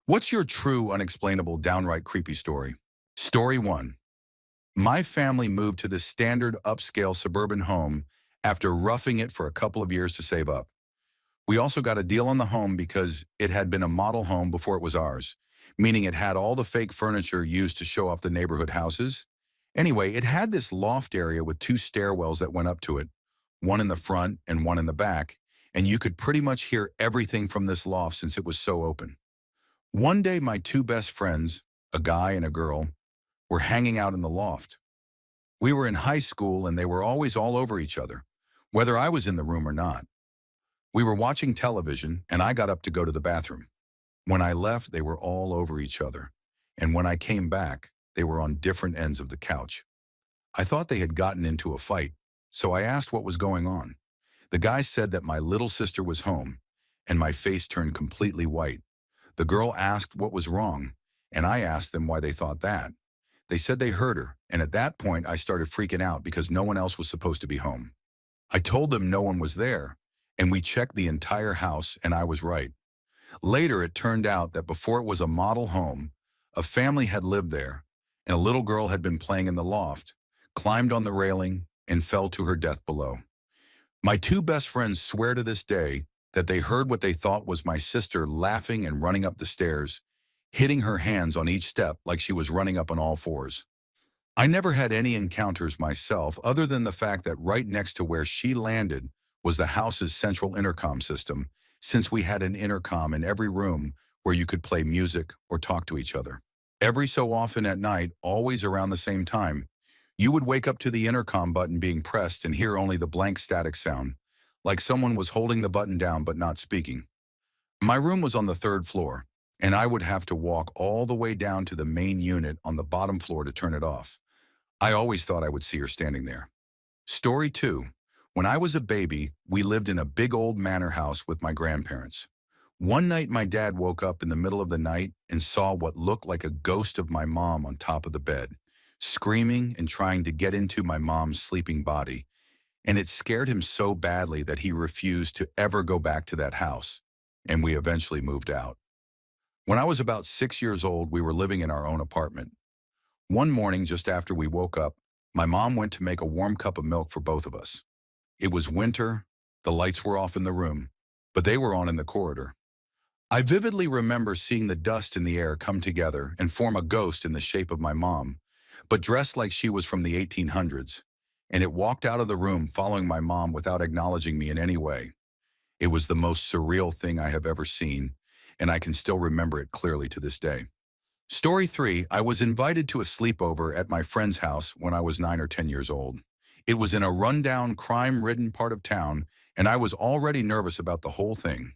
What's your true, unexplainable, downright creepy story? Story 1. My family moved to this standard upscale suburban home after roughing it for a couple of years to save up. We also got a deal on the home because it had been a model home before it was ours, meaning it had all the fake furniture used to show off the neighborhood houses. Anyway, it had this loft area with two stairwells that went up to it, one in the front and one in the back, and you could pretty much hear everything from this loft since it was so open. One day, my two best friends, a guy and a girl, were hanging out in the loft. We were in high school and they were always all over each other, whether I was in the room or not. We were watching television and I got up to go to the bathroom. When I left, they were all over each other. And when I came back, they were on different ends of the couch. I thought they had gotten into a fight, so I asked what was going on. The guy said that my little sister was home, and my face turned completely white. The girl asked what was wrong, and I asked them why they thought that. They said they heard her, and at that point I started freaking out because no one else was supposed to be home. I told them no one was there, and we checked the entire house, and I was right. Later, it turned out that before it was a model home, a family had lived there, and a little girl had been playing in the loft, climbed on the railing, and fell to her death below. My two best friends swear to this day that they heard what they thought was my sister laughing and running up the stairs, hitting her hands on each step like she was running up on all fours. I never had any encounters myself other than the fact that right next to where she landed was the house's central intercom system, since we had an intercom in every room where you could play music or talk to each other. Every so often at night, always around the same time, you would wake up to the intercom button being pressed and hear only the blank static sound, like someone was holding the button down but not speaking. My room was on the third floor, and I would have to walk all the way down to the main unit on the bottom floor to turn it off. I always thought I would see her standing there. Story 2. When I was a baby, we lived in a big old manor house with my grandparents. One night my dad woke up in the middle of the night and saw what looked like a ghost of my mom on top of the bed, screaming and trying to get into my mom's sleeping body, and it scared him so badly that he refused to ever go back to that house, and we eventually moved out. When I was about 6 years old, we were living in our own apartment. One morning, just after we woke up, my mom went to make a warm cup of milk for both of us. It was winter, the lights were off in the room, but they were on in the corridor. I vividly remember seeing the dust in the air come together and form a ghost in the shape of my mom, but dressed like she was from the 1800s, and it walked out of the room following my mom without acknowledging me in any way. It was the most surreal thing I have ever seen, and I can still remember it clearly to this day. Story 3. I was invited to a sleepover at my friend's house when I was 9 or 10 years old. It was in a rundown, crime-ridden part of town, and I was already nervous about the whole thing.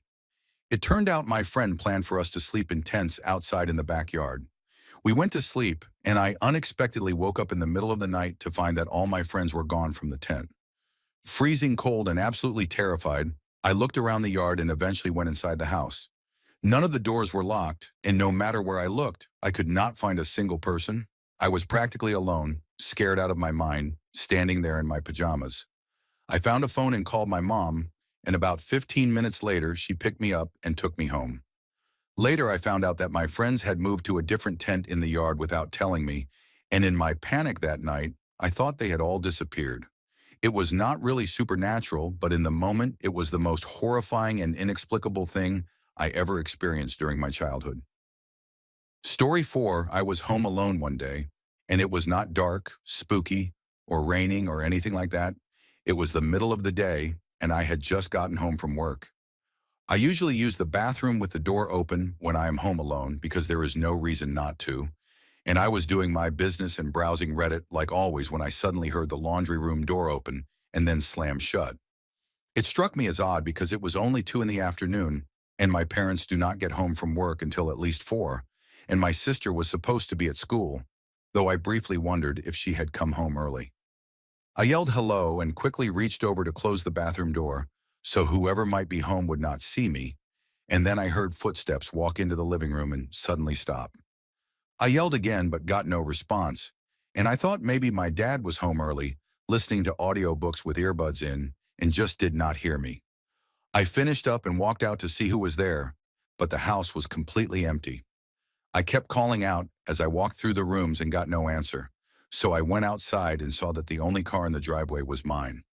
It turned out my friend planned for us to sleep in tents outside in the backyard. We went to sleep, and I unexpectedly woke up in the middle of the night to find that all my friends were gone from the tent. Freezing cold and absolutely terrified, I looked around the yard and eventually went inside the house. None of the doors were locked, and no matter where I looked, I could not find a single person. I was practically alone, scared out of my mind, standing there in my pajamas. I found a phone and called my mom, and about 15 minutes later, she picked me up and took me home. Later, I found out that my friends had moved to a different tent in the yard without telling me, and in my panic that night, I thought they had all disappeared. It was not really supernatural, but in the moment, it was the most horrifying and inexplicable thing I ever experienced during my childhood. Story 4. I was home alone one day, and it was not dark, spooky, or raining or anything like that. It was the middle of the day, and I had just gotten home from work. I usually use the bathroom with the door open when I am home alone because there is no reason not to, and I was doing my business and browsing Reddit like always when I suddenly heard the laundry room door open and then slam shut. It struck me as odd because it was only 2 in the afternoon, and my parents do not get home from work until at least 4, and my sister was supposed to be at school, though I briefly wondered if she had come home early. I yelled hello and quickly reached over to close the bathroom door so whoever might be home would not see me, and then I heard footsteps walk into the living room and suddenly stop. I yelled again but got no response, and I thought maybe my dad was home early, listening to audiobooks with earbuds in, and just did not hear me. I finished up and walked out to see who was there, but the house was completely empty. I kept calling out as I walked through the rooms and got no answer. So I went outside and saw that the only car in the driveway was mine.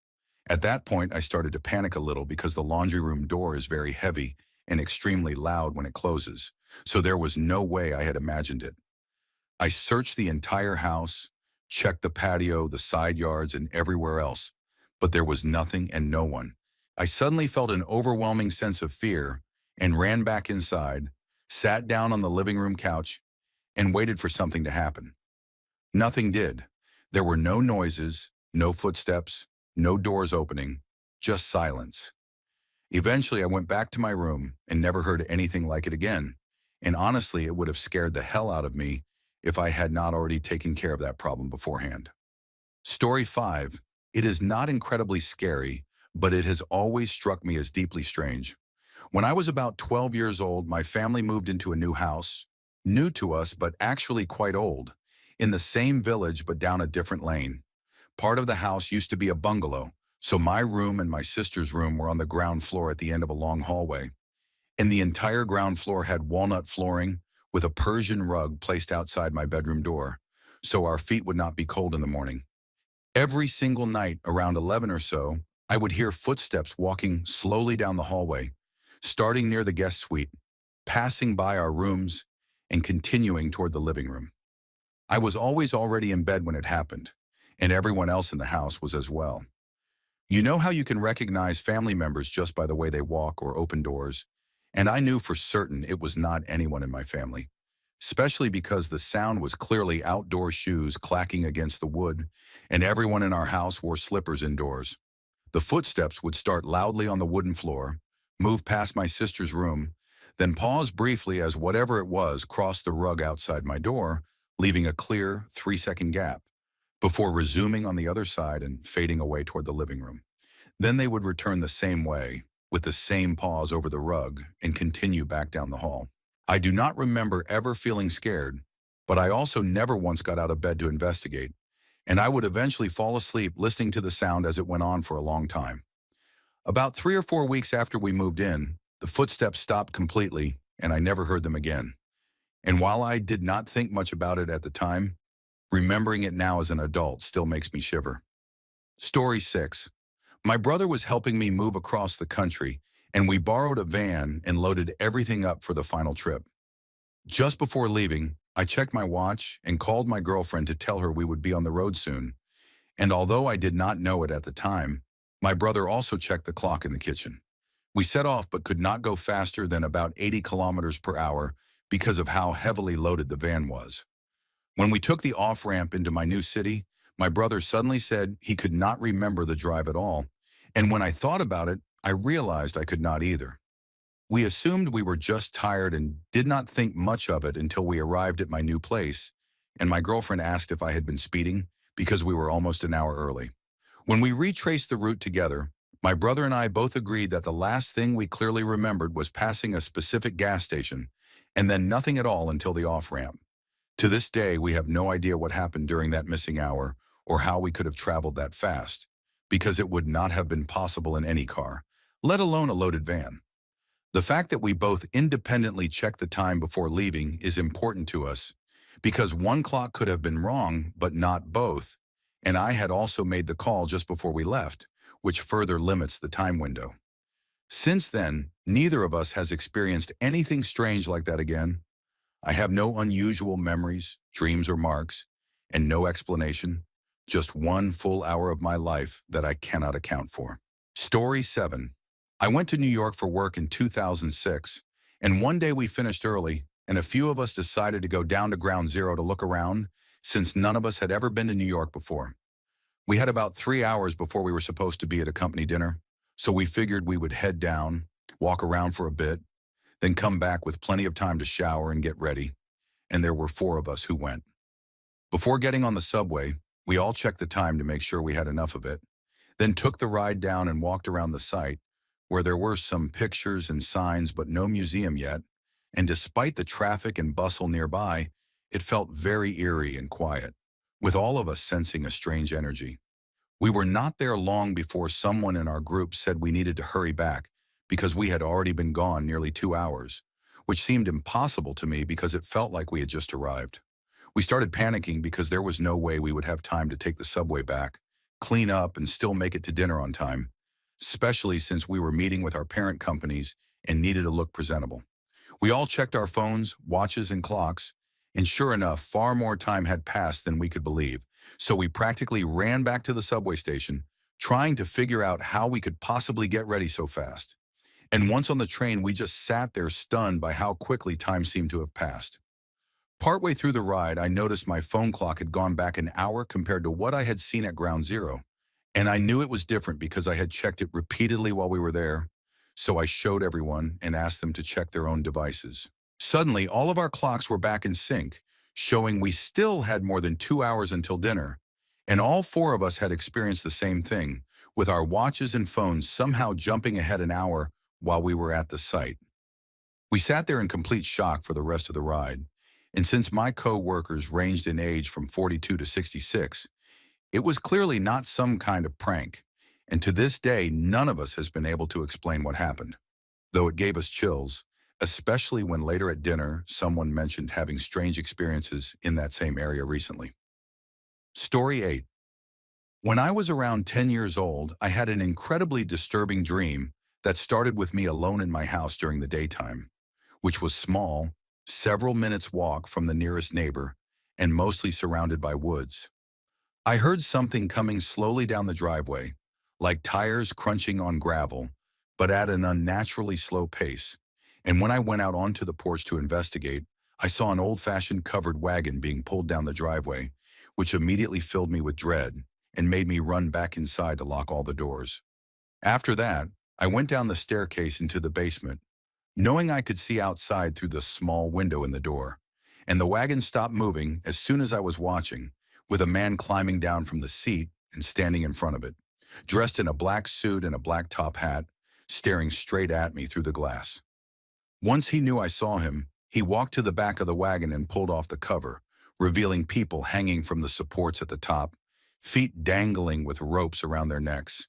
At that point, I started to panic a little because the laundry room door is very heavy and extremely loud when it closes. So there was no way I had imagined it. I searched the entire house, checked the patio, the side yards, and everywhere else, but there was nothing and no one. I suddenly felt an overwhelming sense of fear and ran back inside, sat down on the living room couch, and waited for something to happen. Nothing did. There were no noises, no footsteps, no doors opening, just silence. Eventually, I went back to my room and never heard anything like it again. And honestly, it would have scared the hell out of me if I had not already taken care of that problem beforehand. Story 5. It is not incredibly scary, but it has always struck me as deeply strange. When I was about 12 years old, my family moved into a new house, new to us, but actually quite old, in the same village but down a different lane. Part of the house used to be a bungalow, so my room and my sister's room were on the ground floor at the end of a long hallway. And the entire ground floor had walnut flooring with a Persian rug placed outside my bedroom door, so our feet would not be cold in the morning. Every single night around 11 or so, I would hear footsteps walking slowly down the hallway, starting near the guest suite, passing by our rooms, and continuing toward the living room. I was always already in bed when it happened, and everyone else in the house was as well. You know how you can recognize family members just by the way they walk or open doors? And I knew for certain it was not anyone in my family, especially because the sound was clearly outdoor shoes clacking against the wood, and everyone in our house wore slippers indoors. The footsteps would start loudly on the wooden floor, move past my sister's room, then pause briefly as whatever it was crossed the rug outside my door, leaving a clear 3-second gap, before resuming on the other side and fading away toward the living room. Then they would return the same way, with the same pause over the rug, and continue back down the hall. I do not remember ever feeling scared, but I also never once got out of bed to investigate, and I would eventually fall asleep listening to the sound as it went on for a long time. About 3 or 4 weeks after we moved in, the footsteps stopped completely, and I never heard them again. And while I did not think much about it at the time, remembering it now as an adult still makes me shiver. Story 6. My brother was helping me move across the country, and we borrowed a van and loaded everything up for the final trip. Just before leaving, I checked my watch and called my girlfriend to tell her we would be on the road soon. And although I did not know it at the time, my brother also checked the clock in the kitchen. We set off but could not go faster than about 80 kilometers per hour because of how heavily loaded the van was. When we took the off-ramp into my new city, my brother suddenly said he could not remember the drive at all, and when I thought about it, I realized I could not either. We assumed we were just tired and did not think much of it until we arrived at my new place, and my girlfriend asked if I had been speeding because we were almost an hour early. When we retraced the route together, my brother and I both agreed that the last thing we clearly remembered was passing a specific gas station, and then nothing at all until the off-ramp. To this day, we have no idea what happened during that missing hour or how we could have traveled that fast, because it would not have been possible in any car, let alone a loaded van. The fact that we both independently checked the time before leaving is important to us, because one clock could have been wrong, but not both, and I had also made the call just before we left, which further limits the time window. Since then, neither of us has experienced anything strange like that again. I have no unusual memories, dreams, or marks, and no explanation, just one full hour of my life that I cannot account for. Story 7. I went to New York for work in 2006, and one day we finished early, and a few of us decided to go down to Ground Zero to look around, since none of us had ever been to New York before. We had about 3 hours before we were supposed to be at a company dinner, so we figured we would head down, walk around for a bit, then come back with plenty of time to shower and get ready, and there were 4 of us who went. Before getting on the subway, we all checked the time to make sure we had enough of it, then took the ride down and walked around the site, where there were some pictures and signs but no museum yet, and despite the traffic and bustle nearby, it felt very eerie and quiet, with all of us sensing a strange energy. We were not there long before someone in our group said we needed to hurry back because we had already been gone nearly 2 hours, which seemed impossible to me because it felt like we had just arrived. We started panicking because there was no way we would have time to take the subway back, clean up, and still make it to dinner on time, especially since we were meeting with our parent companies and needed to look presentable. We all checked our phones, watches, and clocks, and sure enough, far more time had passed than we could believe. So we practically ran back to the subway station, trying to figure out how we could possibly get ready so fast. And once on the train, we just sat there stunned by how quickly time seemed to have passed. Partway through the ride, I noticed my phone clock had gone back an hour compared to what I had seen at Ground Zero. And I knew it was different because I had checked it repeatedly while we were there. So I showed everyone and asked them to check their own devices. Suddenly, all of our clocks were back in sync, showing we still had more than 2 hours until dinner. And all four of us had experienced the same thing, with our watches and phones somehow jumping ahead an hour while we were at the site. We sat there in complete shock for the rest of the ride. And since my co-workers ranged in age from 42 to 66, it was clearly not some kind of prank. And to this day, none of us has been able to explain what happened, though it gave us chills, especially when later at dinner, someone mentioned having strange experiences in that same area recently. Story 8. When I was around 10 years old, I had an incredibly disturbing dream that started with me alone in my house during the daytime, which was small, several minutes walk from the nearest neighbor, and mostly surrounded by woods. I heard something coming slowly down the driveway, like tires crunching on gravel, but at an unnaturally slow pace. And when I went out onto the porch to investigate, I saw an old-fashioned covered wagon being pulled down the driveway, which immediately filled me with dread and made me run back inside to lock all the doors. After that, I went down the staircase into the basement, knowing I could see outside through the small window in the door. And the wagon stopped moving as soon as I was watching, with a man climbing down from the seat and standing in front of it, dressed in a black suit and a black top hat, staring straight at me through the glass. Once he knew I saw him, he walked to the back of the wagon and pulled off the cover, revealing people hanging from the supports at the top, feet dangling with ropes around their necks,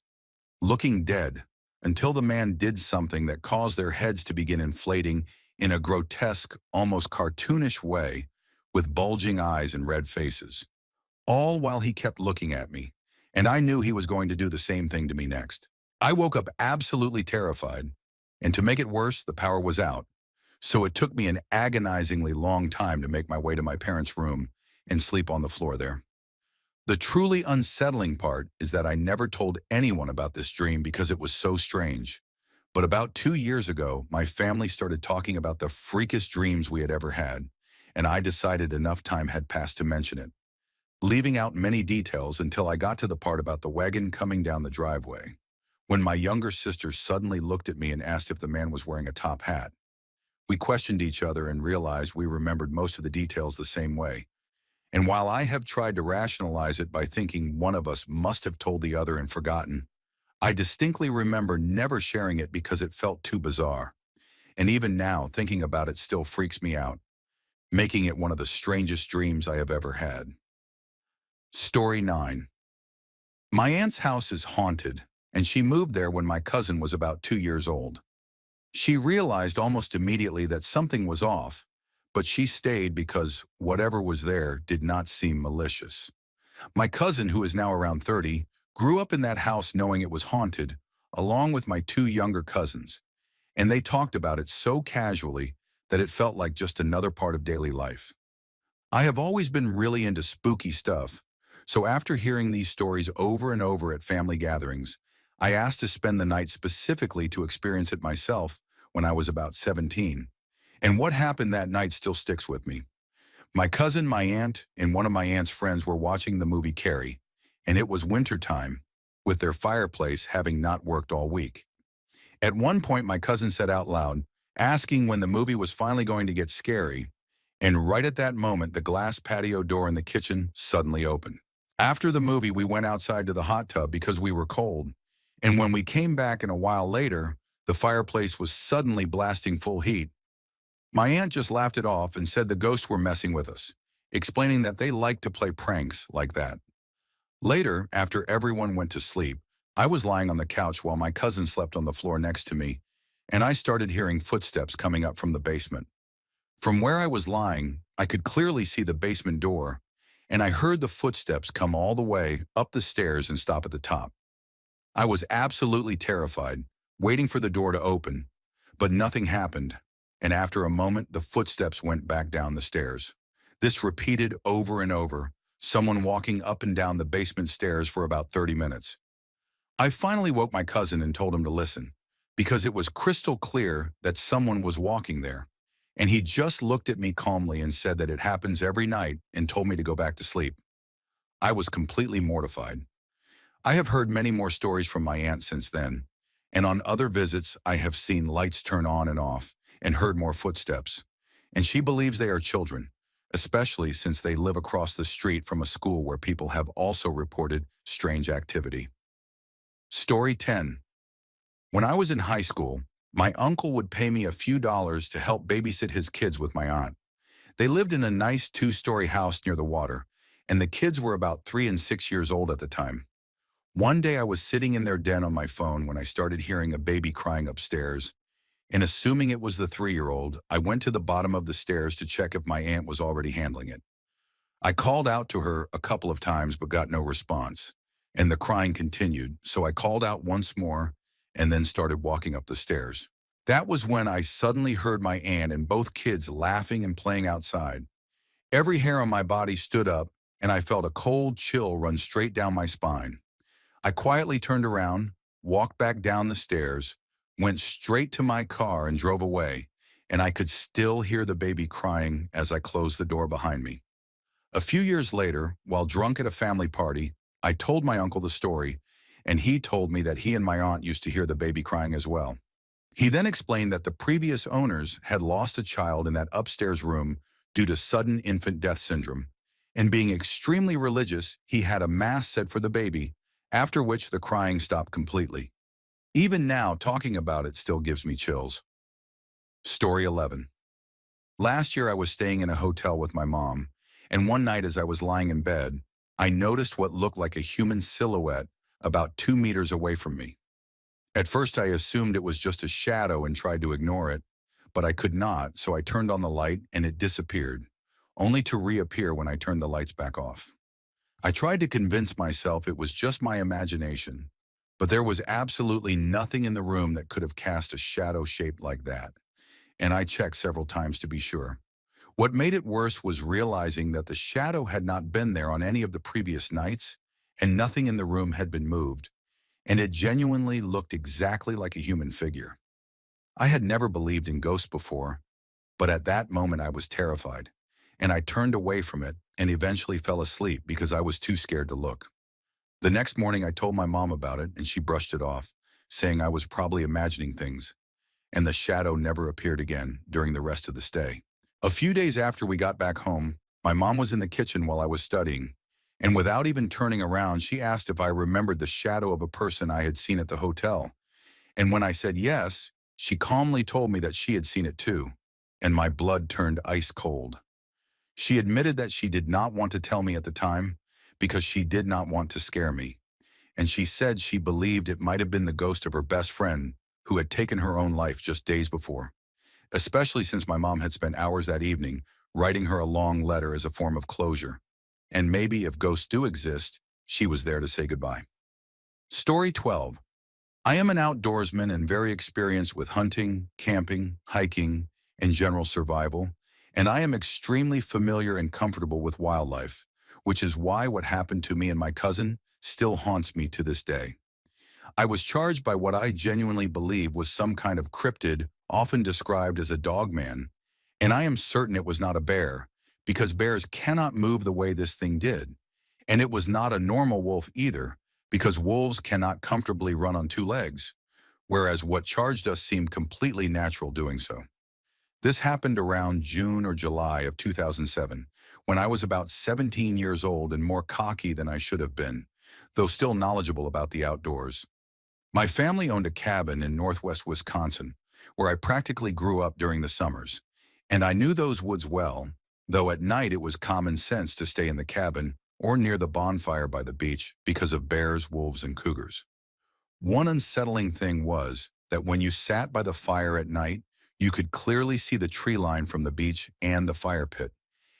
looking dead, until the man did something that caused their heads to begin inflating in a grotesque, almost cartoonish way, with bulging eyes and red faces, all while he kept looking at me, and I knew he was going to do the same thing to me next. I woke up absolutely terrified, and to make it worse, the power was out, so it took me an agonizingly long time to make my way to my parents' room and sleep on the floor there. The truly unsettling part is that I never told anyone about this dream because it was so strange. But about 2 years ago, my family started talking about the freakiest dreams we had ever had, and I decided enough time had passed to mention it, leaving out many details until I got to the part about the wagon coming down the driveway, when my younger sister suddenly looked at me and asked if the man was wearing a top hat. We questioned each other and realized we remembered most of the details the same way. And while I have tried to rationalize it by thinking one of us must have told the other and forgotten, I distinctly remember never sharing it because it felt too bizarre. And even now, thinking about it still freaks me out, making it one of the strangest dreams I have ever had. Story 9. My aunt's house is haunted, and she moved there when my cousin was about 2 years old. She realized almost immediately that something was off, but she stayed because whatever was there did not seem malicious. My cousin, who is now around 30, grew up in that house knowing it was haunted, along with my two younger cousins, and they talked about it so casually that it felt like just another part of daily life. I have always been really into spooky stuff, so after hearing these stories over and over at family gatherings, I asked to spend the night specifically to experience it myself when I was about 17. And what happened that night still sticks with me. My cousin, my aunt, and one of my aunt's friends were watching the movie Carrie, and it was wintertime, with their fireplace having not worked all week. At one point, my cousin said out loud, asking when the movie was finally going to get scary, and right at that moment, the glass patio door in the kitchen suddenly opened. After the movie, we went outside to the hot tub because we were cold, and when we came back a while later, the fireplace was suddenly blasting full heat. My aunt just laughed it off and said the ghosts were messing with us, explaining that they like to play pranks like that. Later, after everyone went to sleep, I was lying on the couch while my cousin slept on the floor next to me, and I started hearing footsteps coming up from the basement. From where I was lying, I could clearly see the basement door, and I heard the footsteps come all the way up the stairs and stop at the top. I was absolutely terrified, waiting for the door to open, but nothing happened, and after a moment, the footsteps went back down the stairs. This repeated over and over, someone walking up and down the basement stairs for about 30 minutes. I finally woke my cousin and told him to listen, because it was crystal clear that someone was walking there, and he just looked at me calmly and said that it happens every night and told me to go back to sleep. I was completely mortified. I have heard many more stories from my aunt since then, and on other visits I have seen lights turn on and off and heard more footsteps. And she believes they are children, especially since they live across the street from a school where people have also reported strange activity. Story 10. When I was in high school, my uncle would pay me a few dollars to help babysit his kids with my aunt. They lived in a nice two-story house near the water, and the kids were about 3 and 6 years old at the time. One day I was sitting in their den on my phone when I started hearing a baby crying upstairs, and assuming it was the 3-year-old, I went to the bottom of the stairs to check if my aunt was already handling it. I called out to her a couple of times but got no response, and the crying continued, so I called out once more and then started walking up the stairs. That was when I suddenly heard my aunt and both kids laughing and playing outside. Every hair on my body stood up, and I felt a cold chill run straight down my spine. I quietly turned around, walked back down the stairs, went straight to my car and drove away, and I could still hear the baby crying as I closed the door behind me. A few years later, while drunk at a family party, I told my uncle the story, and he told me that he and my aunt used to hear the baby crying as well. He then explained that the previous owners had lost a child in that upstairs room due to sudden infant death syndrome, and being extremely religious, he had a mass said for the baby, after which the crying stopped completely. Even now, talking about it still gives me chills. Story 11. Last year I was staying in a hotel with my mom, and one night as I was lying in bed, I noticed what looked like a human silhouette about 2 meters away from me. At first I assumed it was just a shadow and tried to ignore it, but I could not, so I turned on the light and it disappeared, only to reappear when I turned the lights back off. I tried to convince myself it was just my imagination, but there was absolutely nothing in the room that could have cast a shadow shaped like that, and I checked several times to be sure. What made it worse was realizing that the shadow had not been there on any of the previous nights, and nothing in the room had been moved, and it genuinely looked exactly like a human figure. I had never believed in ghosts before, but at that moment I was terrified, and I turned away from it and eventually fell asleep because I was too scared to look. The next morning I told my mom about it and she brushed it off, saying I was probably imagining things, and the shadow never appeared again during the rest of the stay. A few days after we got back home, my mom was in the kitchen while I was studying, and without even turning around, she asked if I remembered the shadow of a person I had seen at the hotel. And when I said yes, she calmly told me that she had seen it too, and my blood turned ice cold. She admitted that she did not want to tell me at the time because she did not want to scare me, and she said she believed it might have been the ghost of her best friend who had taken her own life just days before, especially since my mom had spent hours that evening writing her a long letter as a form of closure. And maybe if ghosts do exist, she was there to say goodbye. Story 12. I am an outdoorsman and very experienced with hunting, camping, hiking, and general survival, and I am extremely familiar and comfortable with wildlife, which is why what happened to me and my cousin still haunts me to this day. I was charged by what I genuinely believe was some kind of cryptid, often described as a dogman, and I am certain it was not a bear, because bears cannot move the way this thing did, and it was not a normal wolf either, because wolves cannot comfortably run on 2 legs, whereas what charged us seemed completely natural doing so. This happened around June or July of 2007, when I was about 17 years old and more cocky than I should have been, though still knowledgeable about the outdoors. My family owned a cabin in northwest Wisconsin, where I practically grew up during the summers, and I knew those woods well, though at night it was common sense to stay in the cabin or near the bonfire by the beach because of bears, wolves, and cougars. One unsettling thing was, that when you sat by the fire at night, you could clearly see the tree line from the beach and the fire pit,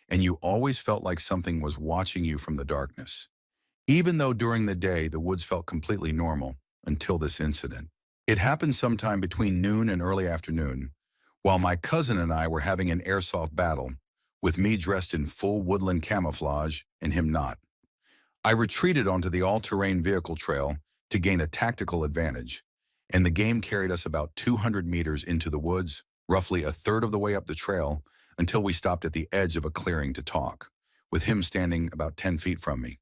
and you always felt like something was watching you from the darkness. Even though during the day the woods felt completely normal until this incident. It happened sometime between noon and early afternoon, while my cousin and I were having an airsoft battle, with me dressed in full woodland camouflage and him not. I retreated onto the all-terrain vehicle trail to gain a tactical advantage, and the game carried us about 200 meters into the woods, roughly a third of the way up the trail, until we stopped at the edge of a clearing to talk, with him standing about 10 feet from me.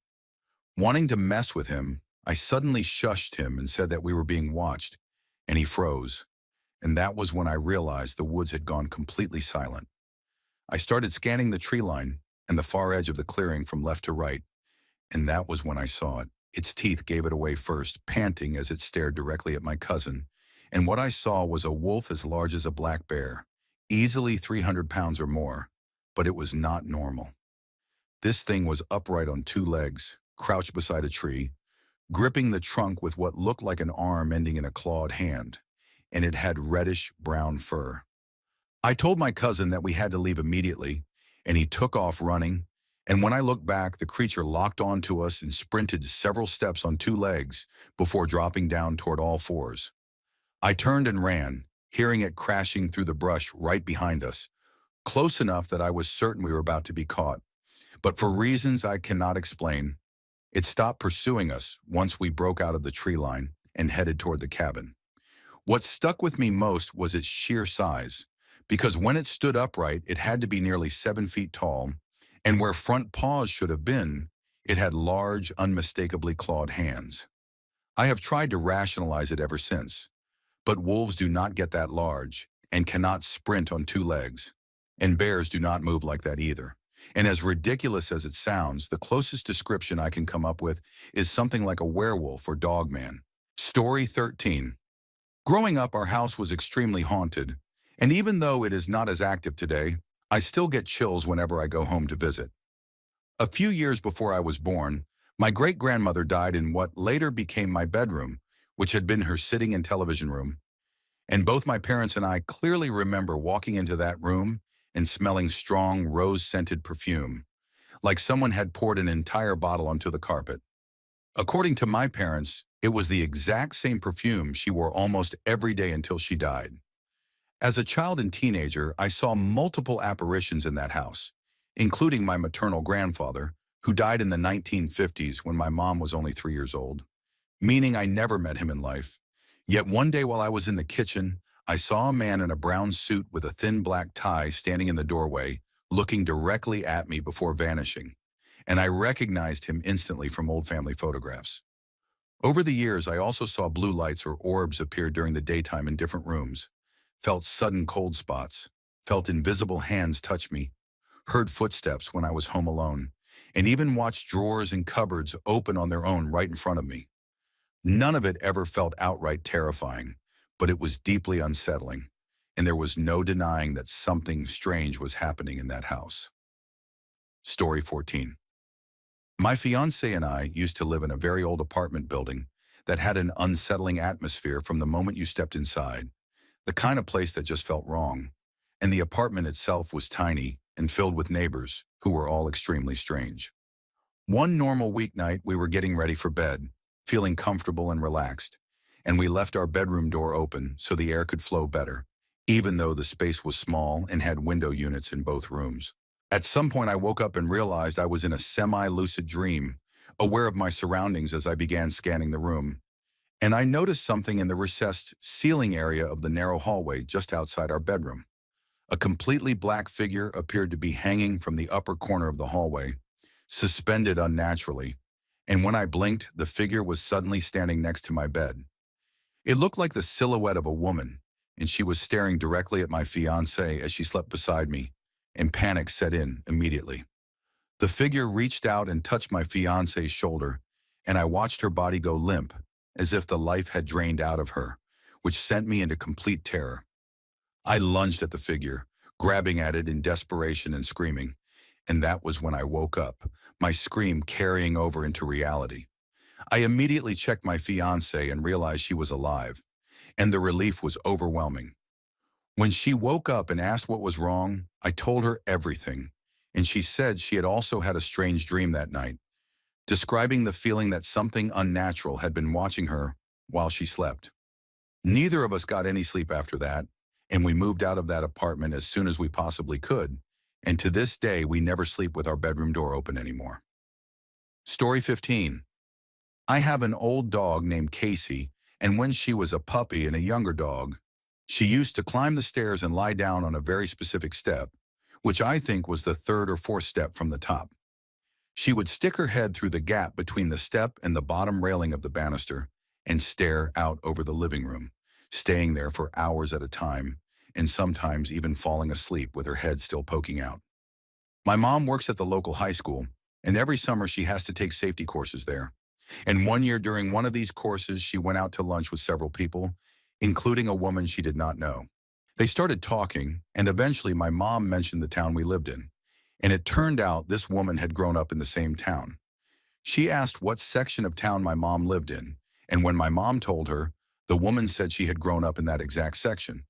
Wanting to mess with him, I suddenly shushed him and said that we were being watched, and he froze. And that was when I realized the woods had gone completely silent. I started scanning the tree line and the far edge of the clearing from left to right, and that was when I saw it. Its teeth gave it away first, panting as it stared directly at my cousin, and what I saw was a wolf as large as a black bear, easily 300 pounds or more, but it was not normal. This thing was upright on two legs, crouched beside a tree, gripping the trunk with what looked like an arm ending in a clawed hand, and it had reddish-brown fur. I told my cousin that we had to leave immediately, and he took off running, and when I looked back, the creature locked onto us and sprinted several steps on two legs before dropping down toward all fours. I turned and ran, hearing it crashing through the brush right behind us, close enough that I was certain we were about to be caught. But for reasons I cannot explain, it stopped pursuing us once we broke out of the tree line and headed toward the cabin. What stuck with me most was its sheer size, because when it stood upright, it had to be nearly 7 feet tall, and where front paws should have been, it had large, unmistakably clawed hands. I have tried to rationalize it ever since, but wolves do not get that large and cannot sprint on two legs, and bears do not move like that either. And as ridiculous as it sounds, the closest description I can come up with is something like a werewolf or dogman. Story 13. Growing up, our house was extremely haunted, and even though it is not as active today, I still get chills whenever I go home to visit. A few years before I was born, my great-grandmother died in what later became my bedroom, which had been her sitting and television room. And both my parents and I clearly remember walking into that room and smelling strong, rose-scented perfume, like someone had poured an entire bottle onto the carpet. According to my parents, it was the exact same perfume she wore almost every day until she died. As a child and teenager, I saw multiple apparitions in that house, including my maternal grandfather, who died in the 1950s when my mom was only 3 years old, meaning I never met him in life. Yet one day while I was in the kitchen, I saw a man in a brown suit with a thin black tie standing in the doorway, looking directly at me before vanishing, and I recognized him instantly from old family photographs. Over the years, I also saw blue lights or orbs appear during the daytime in different rooms, felt sudden cold spots, felt invisible hands touch me, heard footsteps when I was home alone, and even watched drawers and cupboards open on their own right in front of me. None of it ever felt outright terrifying, but it was deeply unsettling, and there was no denying that something strange was happening in that house. Story 14. My fiancé and I used to live in a very old apartment building that had an unsettling atmosphere from the moment you stepped inside, the kind of place that just felt wrong, and the apartment itself was tiny and filled with neighbors who were all extremely strange. One normal weeknight, we were getting ready for bed, feeling comfortable and relaxed, and we left our bedroom door open so the air could flow better, even though the space was small and had window units in both rooms. At some point, I woke up and realized I was in a semi-lucid dream, aware of my surroundings as I began scanning the room. And I noticed something in the recessed ceiling area of the narrow hallway just outside our bedroom. A completely black figure appeared to be hanging from the upper corner of the hallway, suspended unnaturally, and when I blinked, the figure was suddenly standing next to my bed. It looked like the silhouette of a woman, and she was staring directly at my fiancée as she slept beside me, and panic set in immediately. The figure reached out and touched my fiancé's shoulder, and I watched her body go limp, as if the life had drained out of her, which sent me into complete terror. I lunged at the figure, grabbing at it in desperation and screaming, and that was when I woke up, my scream carrying over into reality. I immediately checked my fiancée and realized she was alive, and the relief was overwhelming. When she woke up and asked what was wrong, I told her everything, and she said she had also had a strange dream that night, describing the feeling that something unnatural had been watching her while she slept. Neither of us got any sleep after that, and we moved out of that apartment as soon as we possibly could, and to this day we never sleep with our bedroom door open anymore. Story 15. I have an old dog named Casey, and when she was a puppy and a younger dog, she used to climb the stairs and lie down on a very specific step, which I think was the third or fourth step from the top. She would stick her head through the gap between the step and the bottom railing of the banister and stare out over the living room, staying there for hours at a time, and sometimes even falling asleep with her head still poking out. My mom works at the local high school, and every summer she has to take safety courses there. And one year during one of these courses, she went out to lunch with several people, including a woman she did not know. They started talking, and eventually my mom mentioned the town we lived in. And it turned out this woman had grown up in the same town. She asked what section of town my mom lived in, and when my mom told her, the woman said she had grown up in that exact section.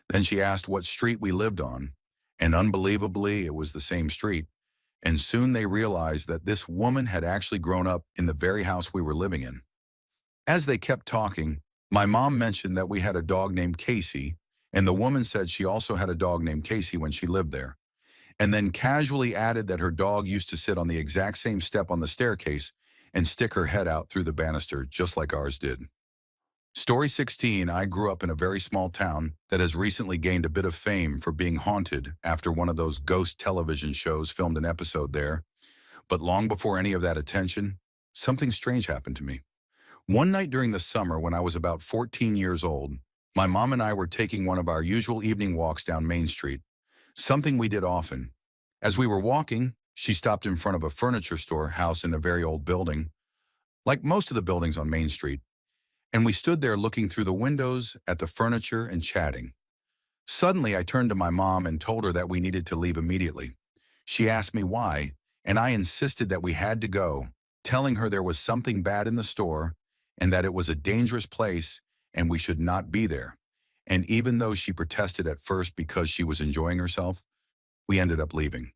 Then she asked what street we lived on, and unbelievably, it was the same street. And soon they realized that this woman had actually grown up in the very house we were living in. As they kept talking, my mom mentioned that we had a dog named Casey, and the woman said she also had a dog named Casey when she lived there, and then casually added that her dog used to sit on the exact same step on the staircase and stick her head out through the banister just like ours did. Story 16. I grew up in a very small town that has recently gained a bit of fame for being haunted after one of those ghost television shows filmed an episode there. But long before any of that attention, something strange happened to me. One night during the summer when I was about 14 years old, my mom and I were taking one of our usual evening walks down Main Street, something we did often. As we were walking, she stopped in front of a furniture store house in a very old building, like most of the buildings on Main Street, and we stood there looking through the windows at the furniture and chatting. Suddenly, I turned to my mom and told her that we needed to leave immediately. She asked me why, and I insisted that we had to go, telling her there was something bad in the store and that it was a dangerous place and we should not be there. And even though she protested at first because she was enjoying herself, we ended up leaving.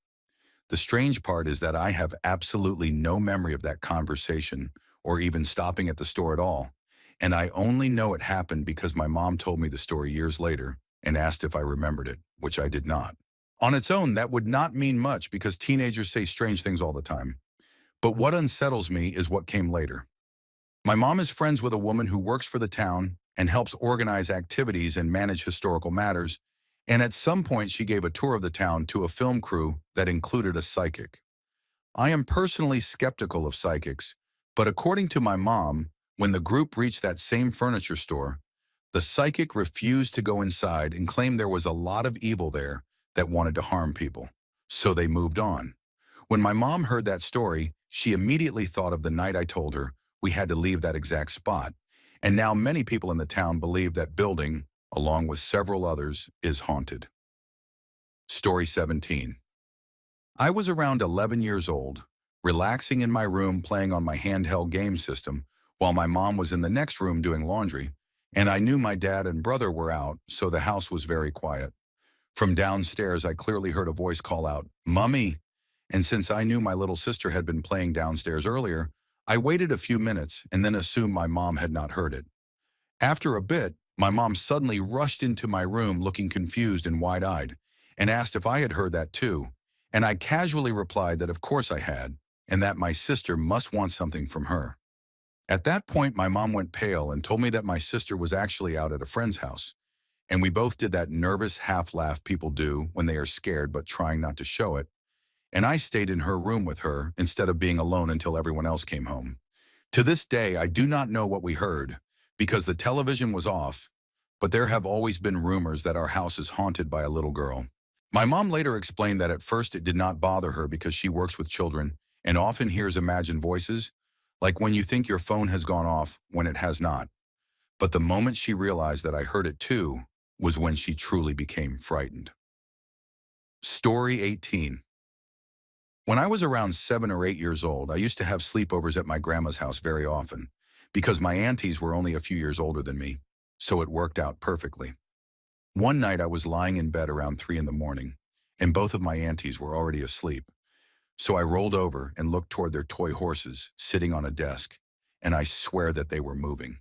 The strange part is that I have absolutely no memory of that conversation or even stopping at the store at all. And I only know it happened because my mom told me the story years later and asked if I remembered it, which I did not. On its own, that would not mean much because teenagers say strange things all the time. But what unsettles me is what came later. My mom is friends with a woman who works for the town and helps organize activities and manage historical matters, and at some point she gave a tour of the town to a film crew that included a psychic. I am personally skeptical of psychics, but according to my mom, when the group reached that same furniture store, the psychic refused to go inside and claimed there was a lot of evil there that wanted to harm people. So they moved on. When my mom heard that story, she immediately thought of the night I told her we had to leave that exact spot. And now many people in the town believe that building, along with several others, is haunted. Story 17. I was around 11 years old, relaxing in my room playing on my handheld game system while my mom was in the next room doing laundry, and I knew my dad and brother were out, so the house was very quiet. From downstairs, I clearly heard a voice call out, "Mummy!" And since I knew my little sister had been playing downstairs earlier, I waited a few minutes and then assumed my mom had not heard it. After a bit, my mom suddenly rushed into my room looking confused and wide-eyed and asked if I had heard that too, and I casually replied that of course I had, and that my sister must want something from her. At that point, my mom went pale and told me that my sister was actually out at a friend's house, and we both did that nervous half-laugh people do when they are scared but trying not to show it, and I stayed in her room with her instead of being alone until everyone else came home. To this day, I do not know what we heard, because the television was off, but there have always been rumors that our house is haunted by a little girl. My mom later explained that at first it did not bother her because she works with children and often hears imagined voices, like when you think your phone has gone off when it has not. But the moment she realized that I heard it too was when she truly became frightened. Story 18. When I was around 7 or 8 years old, I used to have sleepovers at my grandma's house very often, because my aunties were only a few years older than me. so it worked out perfectly. One night I was lying in bed around 3 in the morning, and both of my aunties were already asleep. So I rolled over and looked toward their toy horses sitting on a desk, and I swear that they were moving.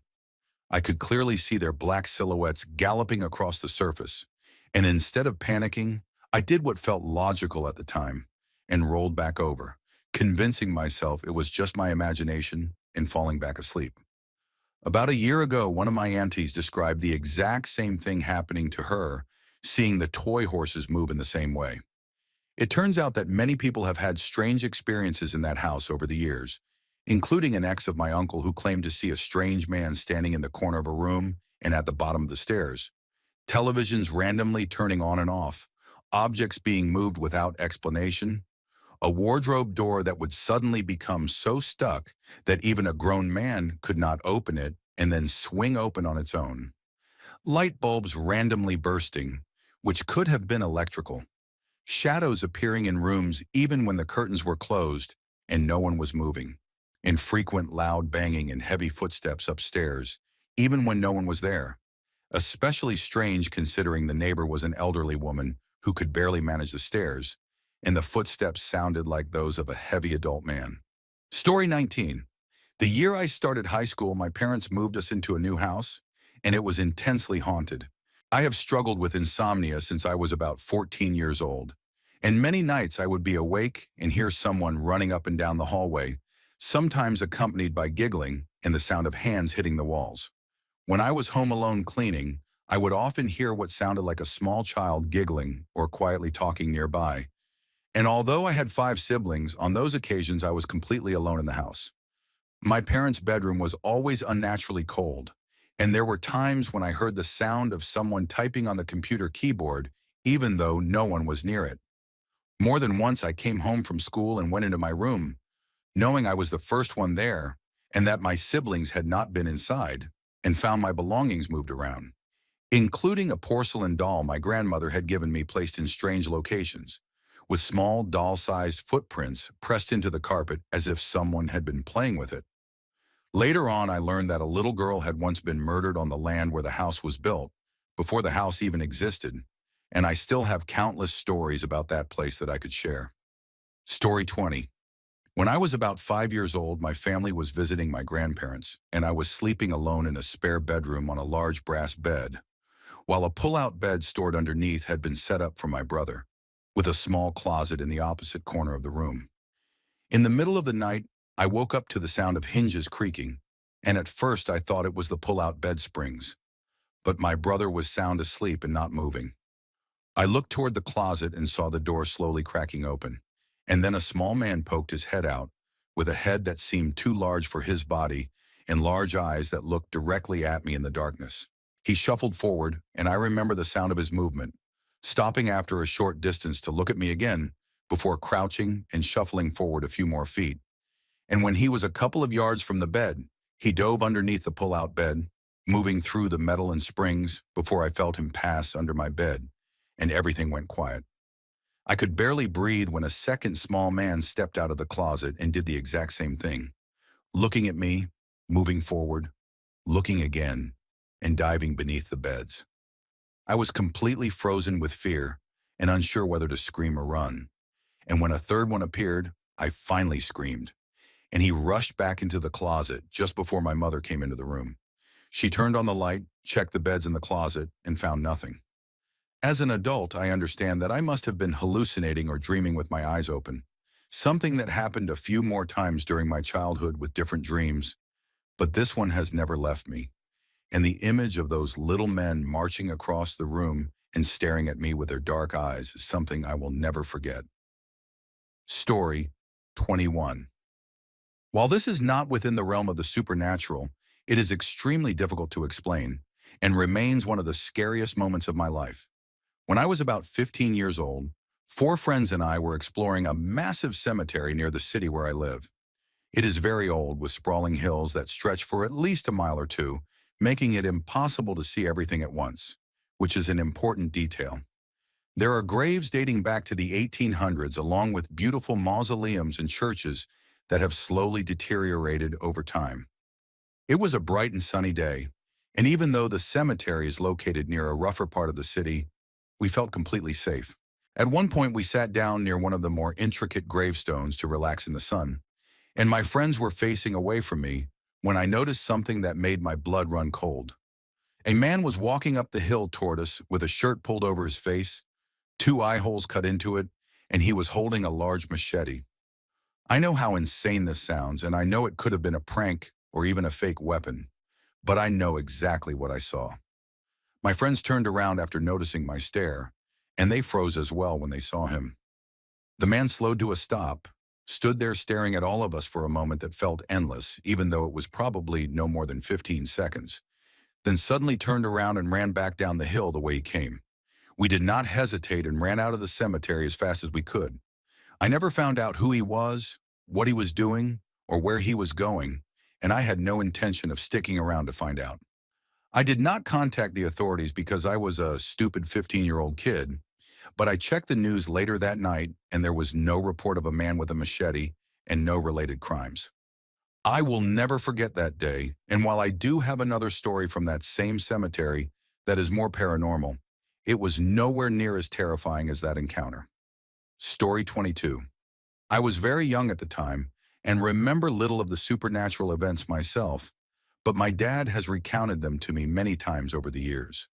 I could clearly see their black silhouettes galloping across the surface, and instead of panicking, I did what felt logical at the time and rolled back over, convincing myself it was just my imagination and falling back asleep. About a year ago, one of my aunties described the exact same thing happening to her, seeing the toy horses move in the same way. It turns out that many people have had strange experiences in that house over the years, including an ex of my uncle who claimed to see a strange man standing in the corner of a room and at the bottom of the stairs, televisions randomly turning on and off, objects being moved without explanation, a wardrobe door that would suddenly become so stuck that even a grown man could not open it and then swing open on its own, light bulbs randomly bursting, which could have been electrical, shadows appearing in rooms even when the curtains were closed and no one was moving, infrequent loud banging and heavy footsteps upstairs, even when no one was there. Especially strange considering the neighbor was an elderly woman who could barely manage the stairs, and the footsteps sounded like those of a heavy adult man. Story 19. The year I started high school, my parents moved us into a new house, and it was intensely haunted. I have struggled with insomnia since I was about 14 years old, and many nights I would be awake and hear someone running up and down the hallway, sometimes accompanied by giggling and the sound of hands hitting the walls. When I was home alone cleaning, I would often hear what sounded like a small child giggling or quietly talking nearby. And although I had 5 siblings, on those occasions I was completely alone in the house. My parents' bedroom was always unnaturally cold, and there were times when I heard the sound of someone typing on the computer keyboard, even though no one was near it. More than once I came home from school and went into my room, knowing I was the first one there and that my siblings had not been inside, and found my belongings moved around, including a porcelain doll my grandmother had given me placed in strange locations, with small doll-sized footprints pressed into the carpet as if someone had been playing with it. Later on, I learned that a little girl had once been murdered on the land where the house was built, before the house even existed, and I still have countless stories about that place that I could share. Story 20. When I was about 5 years old, my family was visiting my grandparents, and I was sleeping alone in a spare bedroom on a large brass bed, while a pull-out bed stored underneath had been set up for my brother, with a small closet in the opposite corner of the room. In the middle of the night, I woke up to the sound of hinges creaking, and at first I thought it was the pull-out bed springs, but my brother was sound asleep and not moving. I looked toward the closet and saw the door slowly cracking open, and then a small man poked his head out, with a head that seemed too large for his body and large eyes that looked directly at me in the darkness. He shuffled forward, and I remember the sound of his movement, stopping after a short distance to look at me again before crouching and shuffling forward a few more feet. And when he was a couple of yards from the bed, he dove underneath the pull-out bed, moving through the metal and springs before I felt him pass under my bed, and everything went quiet. I could barely breathe when a second small man stepped out of the closet and did the exact same thing, looking at me, moving forward, looking again, and diving beneath the beds. I was completely frozen with fear and unsure whether to scream or run. And when a third one appeared, I finally screamed, and he rushed back into the closet just before my mother came into the room. She turned on the light, checked the beds in the closet, and found nothing. As an adult, I understand that I must have been hallucinating or dreaming with my eyes open, something that happened a few more times during my childhood with different dreams, but this one has never left me. And the image of those little men marching across the room and staring at me with their dark eyes is something I will never forget. Story 21. While this is not within the realm of the supernatural, it is extremely difficult to explain and remains one of the scariest moments of my life. When I was about 15 years old, 4 friends and I were exploring a massive cemetery near the city where I live. It is very old, with sprawling hills that stretch for at least a mile or two, making it impossible to see everything at once, which is an important detail. There are graves dating back to the 1800s, along with beautiful mausoleums and churches that have slowly deteriorated over time. It was a bright and sunny day, And even though the cemetery is located near a rougher part of the city, we felt completely safe. At one point, we sat down near one of the more intricate gravestones to relax in the sun, and my friends were facing away from me when I noticed something that made my blood run cold. A man was walking up the hill toward us with a shirt pulled over his face, two eye holes cut into it, and he was holding a large machete. I know how insane this sounds, and I know it could have been a prank or even a fake weapon, but I know exactly what I saw. My friends turned around after noticing my stare, and they froze as well when they saw him. The man slowed to a stop, stood there staring at all of us for a moment that felt endless, even though it was probably no more than 15 seconds, then suddenly turned around and ran back down the hill the way he came. We did not hesitate and ran out of the cemetery as fast as we could. I never found out who he was, what he was doing, or where he was going, and I had no intention of sticking around to find out. I did not contact the authorities because I was a stupid 15-year-old kid, but I checked the news later that night and there was no report of a man with a machete and no related crimes. I will never forget that day, and while I do have another story from that same cemetery that is more paranormal, it was nowhere near as terrifying as that encounter. Story 22. I was very young at the time and remember little of the supernatural events myself, but my dad has recounted them to me many times over the years.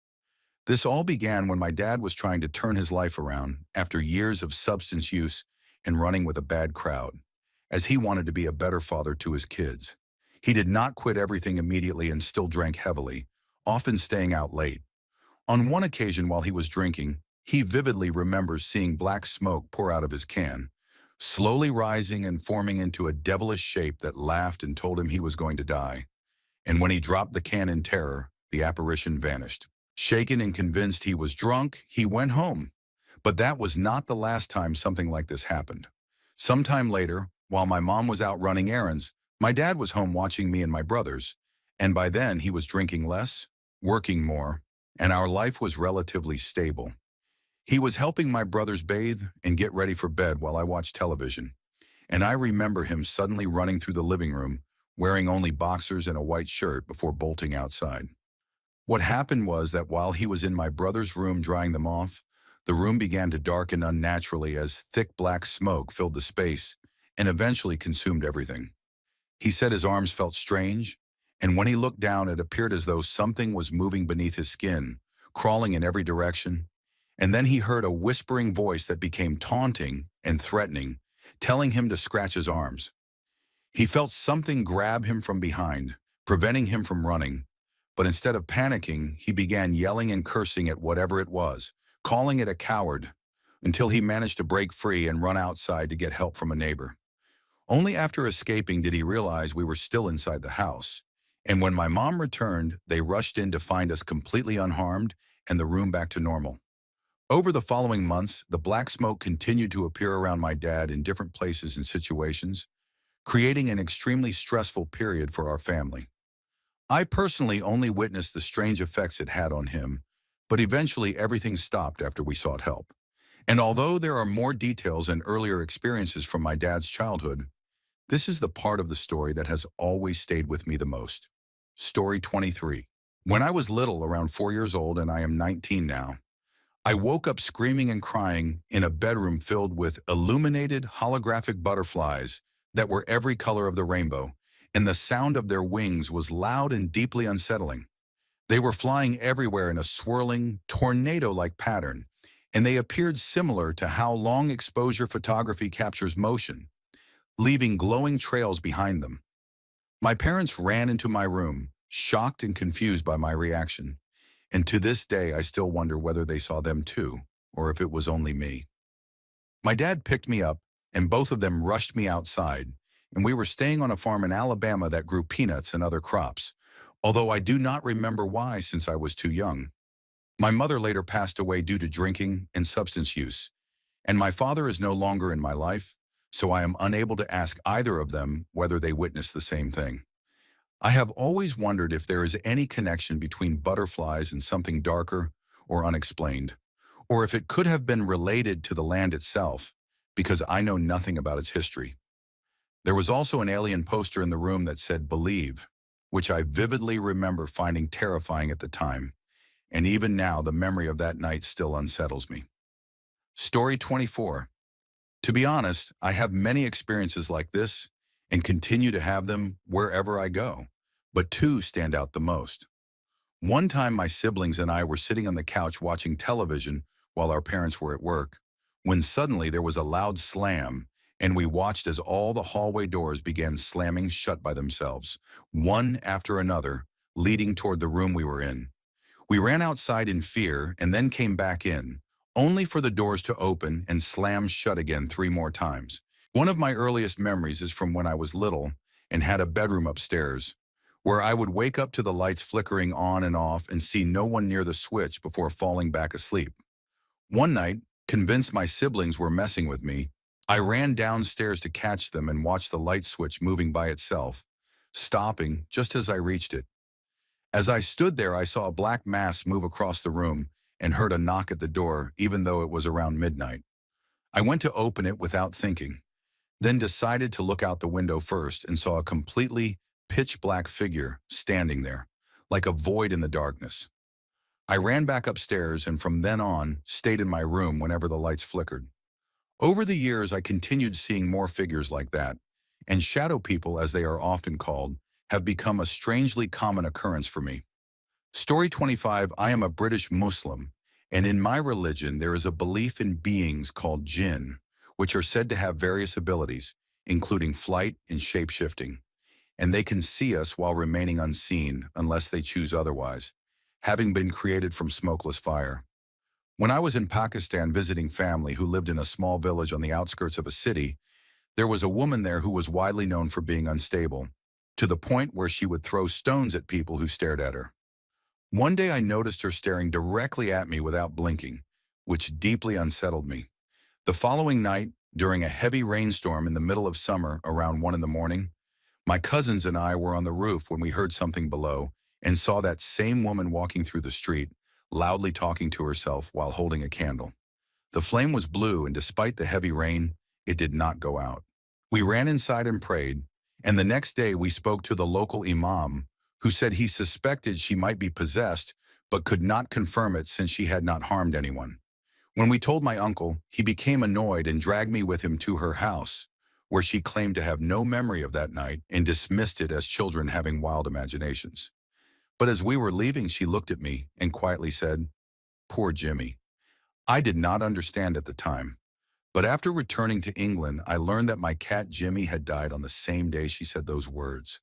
This all began when my dad was trying to turn his life around after years of substance use and running with a bad crowd, as he wanted to be a better father to his kids. He did not quit everything immediately and still drank heavily, often staying out late. On one occasion while he was drinking, he vividly remembers seeing black smoke pour out of his can, slowly rising and forming into a devilish shape that laughed and told him he was going to die. And when he dropped the can in terror, the apparition vanished. Shaken and convinced he was drunk, he went home. But that was not the last time something like this happened. Sometime later, while my mom was out running errands, my dad was home watching me and my brothers, and by then he was drinking less, working more, and our life was relatively stable. He was helping my brothers bathe and get ready for bed while I watched television, and I remember him suddenly running through the living room, wearing only boxers and a white shirt before bolting outside. What happened was that while he was in my brother's room drying them off, the room began to darken unnaturally as thick black smoke filled the space and eventually consumed everything. He said his arms felt strange, and when he looked down it appeared as though something was moving beneath his skin, crawling in every direction, and then he heard a whispering voice that became taunting and threatening, telling him to scratch his arms. He felt something grab him from behind, preventing him from running, but instead of panicking, he began yelling and cursing at whatever it was, calling it a coward, until he managed to break free and run outside to get help from a neighbor. Only after escaping did he realize we were still inside the house, and when my mom returned, they rushed in to find us completely unharmed and the room back to normal. Over the following months, the black smoke continued to appear around my dad in different places and situations, creating an extremely stressful period for our family. I personally only witnessed the strange effects it had on him, but eventually everything stopped after we sought help. And although there are more details and earlier experiences from my dad's childhood, this is the part of the story that has always stayed with me the most. Story 23. When I was little, around 4 years old, and I am 19 now, I woke up screaming and crying in a bedroom filled with illuminated holographic butterflies that were every color of the rainbow, and the sound of their wings was loud and deeply unsettling. They were flying everywhere in a swirling, tornado-like pattern, and they appeared similar to how long exposure photography captures motion, leaving glowing trails behind them. My parents ran into my room, shocked and confused by my reaction, and to this day I still wonder whether they saw them too, or if it was only me. My dad picked me up, and both of them rushed me outside, and we were staying on a farm in Alabama that grew peanuts and other crops, although I do not remember why since I was too young. My mother later passed away due to drinking and substance use, and my father is no longer in my life, so I am unable to ask either of them whether they witnessed the same thing. I have always wondered if there is any connection between butterflies and something darker or unexplained, or if it could have been related to the land itself, because I know nothing about its history. There was also an alien poster in the room that said "Believe," which I vividly remember finding terrifying at the time, and even now the memory of that night still unsettles me. Story 24. To be honest, I have many experiences like this and continue to have them wherever I go, but two stand out the most. One time my siblings and I were sitting on the couch watching television while our parents were at work, when suddenly there was a loud slam, and we watched as all the hallway doors began slamming shut by themselves, one after another, leading toward the room we were in. We ran outside in fear and then came back in, only for the doors to open and slam shut again 3 more times. One of my earliest memories is from when I was little and had a bedroom upstairs, where I would wake up to the lights flickering on and off and see no one near the switch before falling back asleep. One night, convinced my siblings were messing with me, I ran downstairs to catch them and watched the light switch moving by itself, stopping just as I reached it. As I stood there, I saw a black mass move across the room and heard a knock at the door, even though it was around midnight. I went to open it without thinking, then decided to look out the window first and saw a completely pitch black figure standing there, like a void in the darkness. I ran back upstairs and from then on stayed in my room whenever the lights flickered. Over the years, I continued seeing more figures like that, and shadow people, as they are often called, have become a strangely common occurrence for me. Story 25. I am a British Muslim, and in my religion there is a belief in beings called jinn, which are said to have various abilities, including flight and shape-shifting, and they can see us while remaining unseen unless they choose otherwise, having been created from smokeless fire. When I was in Pakistan visiting family who lived in a small village on the outskirts of a city, there was a woman there who was widely known for being unstable, to the point where she would throw stones at people who stared at her. One day I noticed her staring directly at me without blinking, which deeply unsettled me. The following night, during a heavy rainstorm in the middle of summer around 1 in the morning, my cousins and I were on the roof when we heard something below and saw that same woman walking through the street, loudly talking to herself while holding a candle. The flame was blue, and despite the heavy rain, it did not go out. We ran inside and prayed, and the next day we spoke to the local imam, who said he suspected she might be possessed but could not confirm it since she had not harmed anyone. When we told my uncle, he became annoyed and dragged me with him to her house, where she claimed to have no memory of that night and dismissed it as children having wild imaginations. But as we were leaving, she looked at me and quietly said, "Poor Jimmy." I did not understand at the time, but after returning to England, I learned that my cat Jimmy had died on the same day she said those words,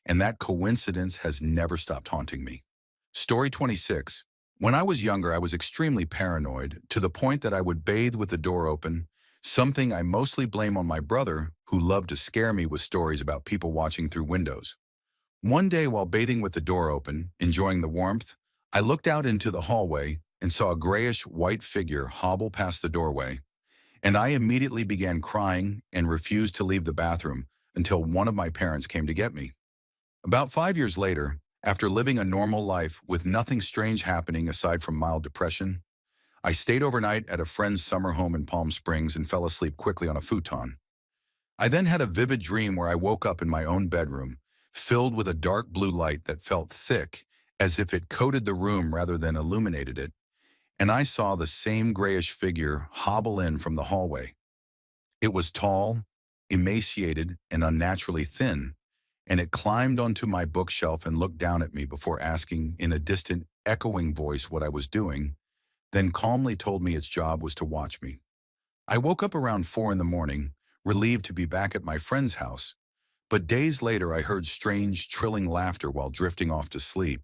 and that coincidence has never stopped haunting me. Story 26. When I was younger, I was extremely paranoid, to the point that I would bathe with the door open, something I mostly blame on my brother, who loved to scare me with stories about people watching through windows. One day while bathing with the door open, enjoying the warmth, I looked out into the hallway and saw a grayish-white figure hobble past the doorway, and I immediately began crying and refused to leave the bathroom until one of my parents came to get me. About 5 years later, after living a normal life with nothing strange happening aside from mild depression, I stayed overnight at a friend's summer home in Palm Springs and fell asleep quickly on a futon. I then had a vivid dream where I woke up in my own bedroom, filled with a dark blue light that felt thick, as if it coated the room rather than illuminated it, and I saw the same grayish figure hobble in from the hallway. It was tall, emaciated, and unnaturally thin, and it climbed onto my bookshelf and looked down at me before asking in a distant, echoing voice what I was doing, then calmly told me its job was to watch me. I woke up around 4 in the morning, relieved to be back at my friend's house, but days later I heard strange, trilling laughter while drifting off to sleep,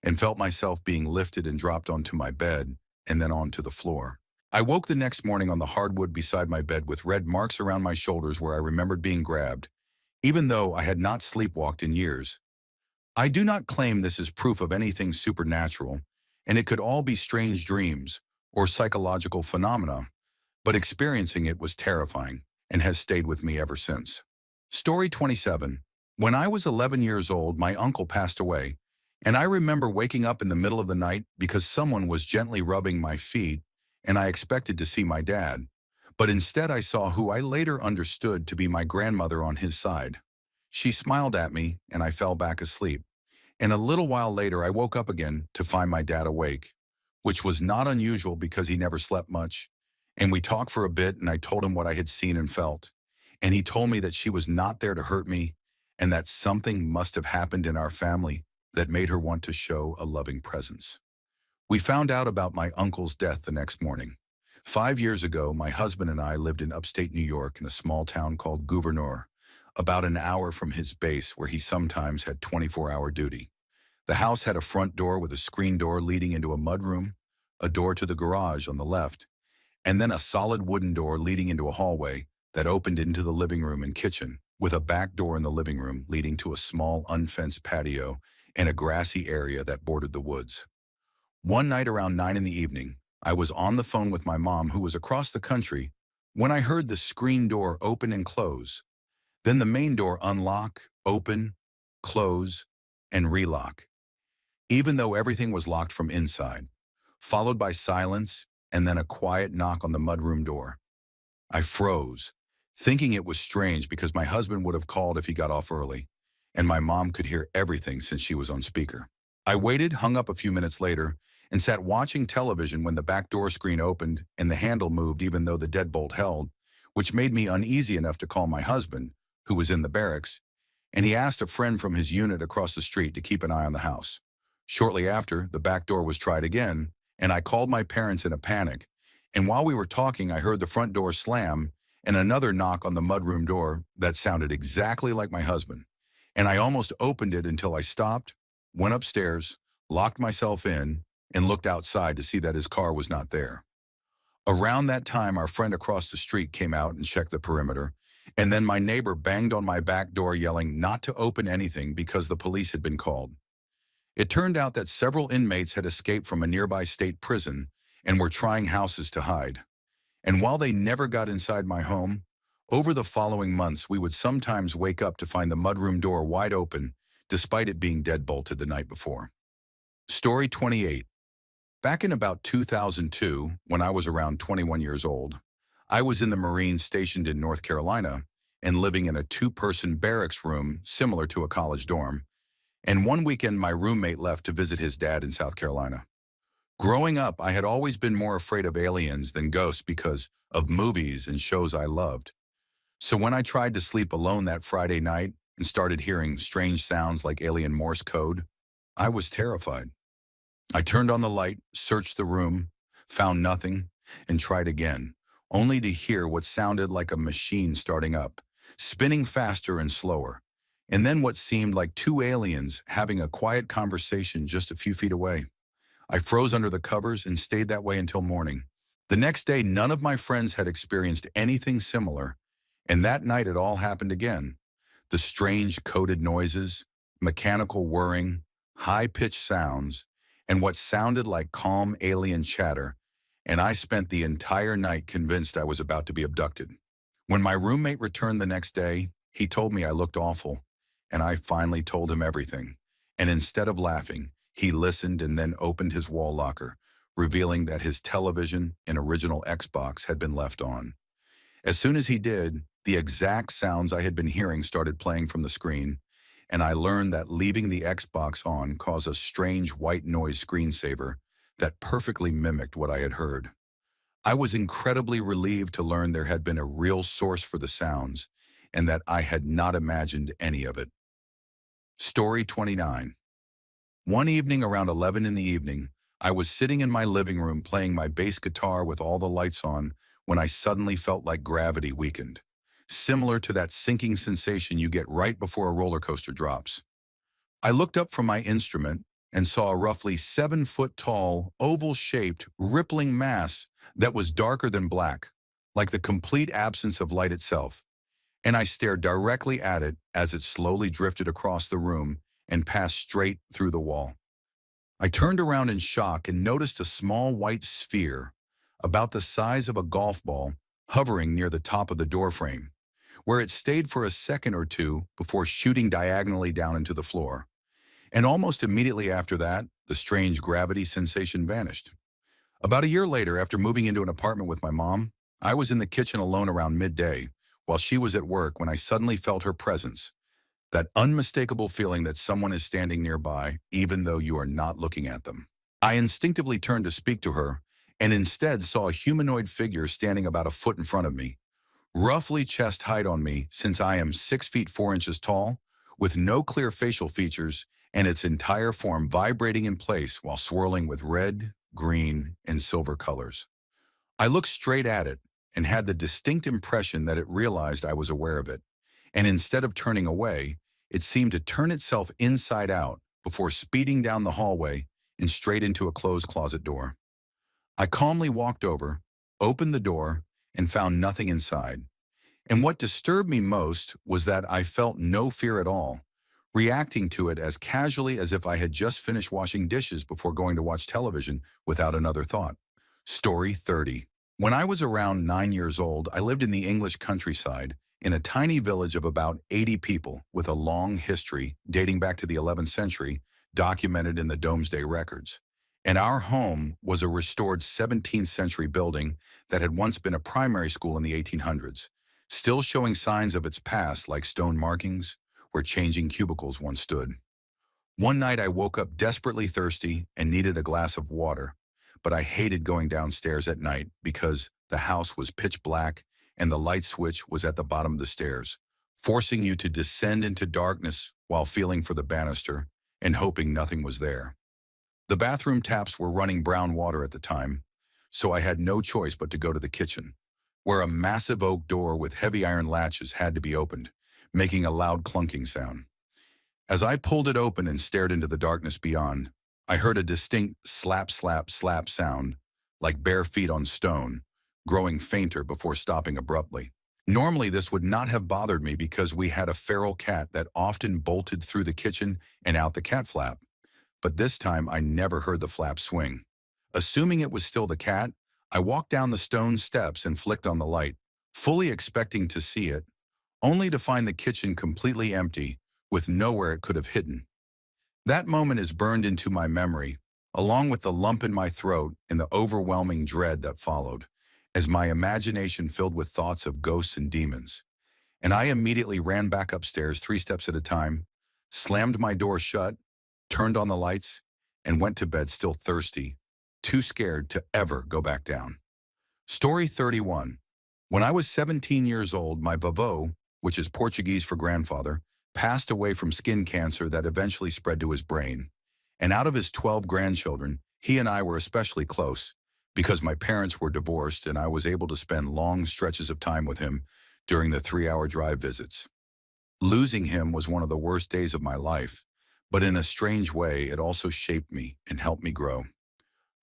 and felt myself being lifted and dropped onto my bed, and then onto the floor. I woke the next morning on the hardwood beside my bed with red marks around my shoulders where I remembered being grabbed, even though I had not sleepwalked in years. I do not claim this is proof of anything supernatural, and it could all be strange dreams or psychological phenomena, but experiencing it was terrifying and has stayed with me ever since. Story 27. When I was 11 years old, my uncle passed away, and I remember waking up in the middle of the night because someone was gently rubbing my feet, and I expected to see my dad, but instead I saw who I later understood to be my grandmother on his side. She smiled at me, and I fell back asleep, And a little while later, I woke up again to find my dad awake, which was not unusual because he never slept much. And we talked for a bit, and I told him what I had seen and felt. And he told me that she was not there to hurt me and that something must have happened in our family that made her want to show a loving presence. We found out about my uncle's death the next morning. 5 years ago, my husband and I lived in upstate New York in a small town called Gouverneur, about an hour from his base where he sometimes had 24-hour duty. The house had a front door with a screen door leading into a mudroom, a door to the garage on the left, and then a solid wooden door leading into a hallway that opened into the living room and kitchen, with a back door in the living room leading to a small unfenced patio and a grassy area that bordered the woods. One night around 9 in the evening, I was on the phone with my mom, who was across the country, when I heard the screen door open and close, then the main door unlock, open, close, and relock, even though everything was locked from inside, followed by silence and then a quiet knock on the mudroom door. I froze, thinking it was strange because my husband would have called if he got off early, and my mom could hear everything since she was on speaker. I waited, hung up a few minutes later, and sat watching television when the back door screen opened and the handle moved even though the deadbolt held, which made me uneasy enough to call my husband, who was in the barracks, and he asked a friend from his unit across the street to keep an eye on the house. Shortly after, the back door was tried again, and I called my parents in a panic, and while we were talking, I heard the front door slam and another knock on the mudroom door that sounded exactly like my husband, and I almost opened it until I stopped, went upstairs, locked myself in, and looked outside to see that his car was not there. Around that time, our friend across the street came out and checked the perimeter, and then my neighbor banged on my back door yelling not to open anything because the police had been called. It turned out that several inmates had escaped from a nearby state prison and were trying houses to hide. And while they never got inside my home, over the following months we would sometimes wake up to find the mudroom door wide open despite it being deadbolted the night before. Story 28. Back in about 2002, when I was around 21 years old, I was in the Marines stationed in North Carolina and living in a two-person barracks room similar to a college dorm, and one weekend my roommate left to visit his dad in South Carolina. Growing up, I had always been more afraid of aliens than ghosts because of movies and shows I loved. So when I tried to sleep alone that Friday night and started hearing strange sounds like alien Morse code, I was terrified. I turned on the light, searched the room, found nothing, and tried again, only to hear what sounded like a machine starting up, spinning faster and slower, and then what seemed like two aliens having a quiet conversation just a few feet away. I froze under the covers and stayed that way until morning. The next day, none of my friends had experienced anything similar, and that night it all happened again. The strange coded noises, mechanical whirring, high-pitched sounds, and what sounded like calm alien chatter, and I spent the entire night convinced I was about to be abducted. When my roommate returned the next day, he told me I looked awful, and I finally told him everything. And instead of laughing, he listened and then opened his wall locker, revealing that his television and original Xbox had been left on. As soon as he did, the exact sounds I had been hearing started playing from the screen, and I learned that leaving the Xbox on caused a strange white noise screensaver that perfectly mimicked what I had heard. I was incredibly relieved to learn there had been a real source for the sounds and that I had not imagined any of it. Story 29. One evening around 11 in the evening, I was sitting in my living room playing my bass guitar with all the lights on when I suddenly felt like gravity weakened, similar to that sinking sensation you get right before a roller coaster drops. I looked up from my instrument and saw a roughly 7-foot-tall, oval-shaped, rippling mass that was darker than black, like the complete absence of light itself, and I stared directly at it as it slowly drifted across the room and passed straight through the wall. I turned around in shock and noticed a small white sphere, about the size of a golf ball, hovering near the top of the doorframe, where it stayed for a second or two before shooting diagonally down into the floor. And almost immediately after that, the strange gravity sensation vanished. About a year later, after moving into an apartment with my mom, I was in the kitchen alone around midday, while she was at work when I suddenly felt her presence. That unmistakable feeling that someone is standing nearby, even though you are not looking at them. I instinctively turned to speak to her, and instead saw a humanoid figure standing about a foot in front of me, roughly chest height on me since I am 6 feet 4 inches tall, with no clear facial features, and its entire form vibrating in place while swirling with red, green, and silver colors. I looked straight at it and had the distinct impression that it realized I was aware of it, and instead of turning away, it seemed to turn itself inside out before speeding down the hallway and straight into a closed closet door. I calmly walked over, opened the door, and found nothing inside. And what disturbed me most was that I felt no fear at all, reacting to it as casually as if I had just finished washing dishes before going to watch television without another thought. Story 30. When I was around 9 years old, I lived in the English countryside in a tiny village of about 80 people with a long history dating back to the 11th century, documented in the Domesday records. And our home was a restored 17th century building that had once been a primary school in the 1800s, still showing signs of its past like stone markings where changing cubicles once stood. One night I woke up desperately thirsty and needed a glass of water, but I hated going downstairs at night because the house was pitch black and the light switch was at the bottom of the stairs, forcing you to descend into darkness while feeling for the banister and hoping nothing was there. The bathroom taps were running brown water at the time, so I had no choice but to go to the kitchen, where a massive oak door with heavy iron latches had to be opened, making a loud clunking sound. As I pulled it open and stared into the darkness beyond, I heard a distinct slap, slap, slap sound, like bare feet on stone, growing fainter before stopping abruptly. Normally, this would not have bothered me because we had a feral cat that often bolted through the kitchen and out the cat flap. But this time, I never heard the flap swing. Assuming it was still the cat, I walked down the stone steps and flicked on the light, fully expecting to see it, only to find the kitchen completely empty, with nowhere it could have hidden. That moment is burned into my memory, along with the lump in my throat and the overwhelming dread that followed, as my imagination filled with thoughts of ghosts and demons. And I immediately ran back upstairs 3 steps at a time, slammed my door shut, turned on the lights, and went to bed still thirsty, too scared to ever go back down. Story 31. When I was 17 years old, my vovô, which is Portuguese for grandfather, passed away from skin cancer that eventually spread to his brain. And out of his 12 grandchildren, he and I were especially close because my parents were divorced and I was able to spend long stretches of time with him during the 3-hour drive visits. Losing him was one of the worst days of my life, but in a strange way, it also shaped me and helped me grow.